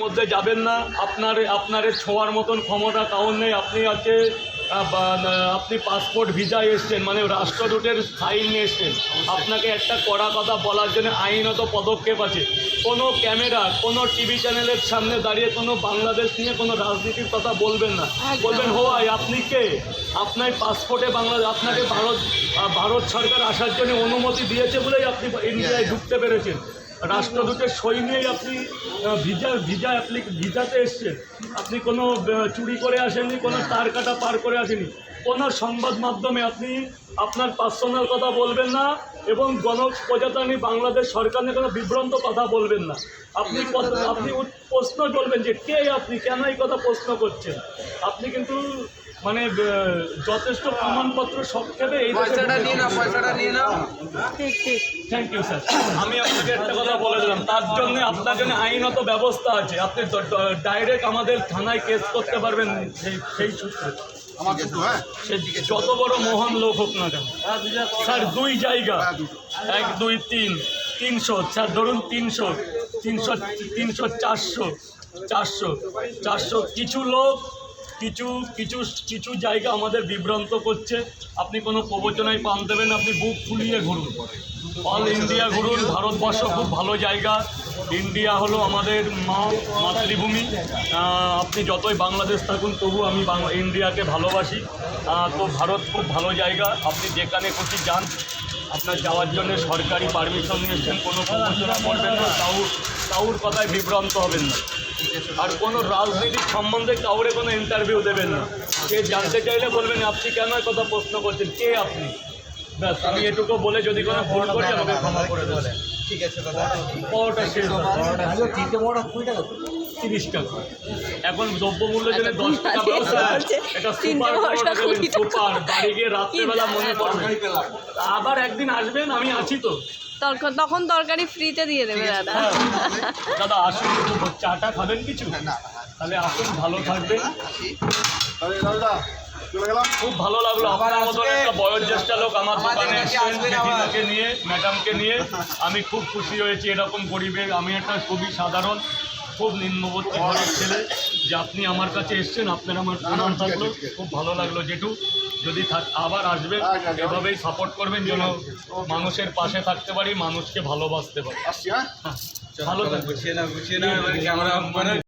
মধ্যে যাবেন না। আপনার ছোঁয়ার মতন ক্ষমতা কারণ নেই। আপনি পাসপোর্ট ভিসায় এসছেন, মানে রাষ্ট্রদূতের সাইন নিয়ে এসছেন। আপনাকে একটা কড়া কথা বলার জন্য আইনত পদক্ষেপ আছে। কোনো ক্যামেরা, কোনো টিভি চ্যানেলের সামনে দাঁড়িয়ে কোনো বাংলাদেশ নিয়ে কোনো রাজনীতির কথা বলবেন না। বলবেন হোয়াই, আপনি কে? আপনার পাসপোর্টে আপনাকে ভারত সরকার আসার জন্য অনুমতি দিয়েছে বলেই আপনি ইন্ডিয়ায় ঢুকতে পেরেছেন। রাষ্ট্রদূতের সই নিয়েই আপনি ভিসাতে এসছেন। আপনি কোনো চুরি করে আসেননি, কোনো তার কাটা পার করে আসেনি। কোনো সংবাদ মাধ্যমে আপনি আপনার পার্সোনাল কথা বলবেন না এবং গণপ্রজাতন্ত্রী বাংলাদেশ সরকার নিয়ে কোনো বিভ্রান্ত কথা বলবেন না। আপনি প্রশ্ন করবেন যে কে আপনি, কেন এই কথা প্রশ্ন করছেন। আপনি কিন্তু মানে যথেষ্ট প্রমাণপত্র সংক্ষেপে এই পয়সাটা নিয়ে নাও। Thank you sir. আমি আপনাকে একটা কথা বলে দিলাম, তার জন্য আপনার জন্য আইনত ব্যবস্থা আছে। আপনি ডাইরেক্ট আমাদের থানায় কেস করতে পারবেন সেই সূত্রে। সে যত বড় মহান লোক হোক না কেন স্যার। 2 জায়গা, 1 2 3 300 স্যার, ধরুন 300 300 300 400 কিছু লোক কিছু জায়গা আমাদের বিভ্রান্ত করছে। আপনি কোনো প্রবচনায় পান দেবেন, আপনি বুক ফুলিয়ে ঘুরুন, অল ইন্ডিয়া ঘুরুন। ভারতবর্ষ খুব ভালো জায়গা। ইন্ডিয়া হলো আমাদের মাতৃভূমি। আপনি যতই বাংলাদেশ থাকুন তবু আমি ইন্ডিয়াকে ভালোবাসি। তো ভারত খুব ভালো জায়গা। আপনি যেখানে খুশি যান। আপনার যাওয়ার জন্য সরকারি পারমিশন নিয়েছেন, কোনো প্রবচনা করবেন না, কাউর কথায় বিভ্রান্ত হবেন না। আর কোনো রাজনীতির সম্বন্ধে কাউরে কোনো ইন্টারভিউ দেবেন না। কে জানতে চাইলে বলবেন আপনি কেন কথা প্রশ্ন করছেন, কে আপনি। ব্যাস, আমি এটুকু বলে যদি কোনো ভুল করি আমাকে ক্ষমা করে দেবেন। ঠিক আছে দাদা। পাওয়াটা শেষ, 30 টাকা। এখন দ্রব্যমূল্য জন্য 10 টাকা এটা সুপার বাড়ি গিয়ে রাত্রেবেলা মনে পড়বে। আবার একদিন আসবেন, আমি আছি তো। তখন তরকারি ফ্রিতে দিয়ে দেবে দাদা। দাদা আসুন, চাটা খাবেন কিছু? তাহলে আসুন, ভালো থাকবেন। খুব ভালো লাগলো আপনার মতন একটা বয়োজ্যেষ্ঠ লোক আমার দোকানে এসেছেন দিদিকে নিয়ে, ম্যাডামকে নিয়ে। আমি খুব খুশি হয়েছি। এরকম পরিবেশ, আমি একটা খুবই সাধারণ, খুব নিম্নবর্তী ঘরের ছেলে, যে আপনি আমার কাছে এসছেন, আপনার আমার প্রণাম থাকলো। খুব ভালো লাগলো জেঠু। যদি আবার আসবেন, এভাবেই সাপোর্ট করবেন যেন মানুষের পাশে থাকতে পারি, মানুষকে ভালোবাসতে পারি। ভালো থাকবে।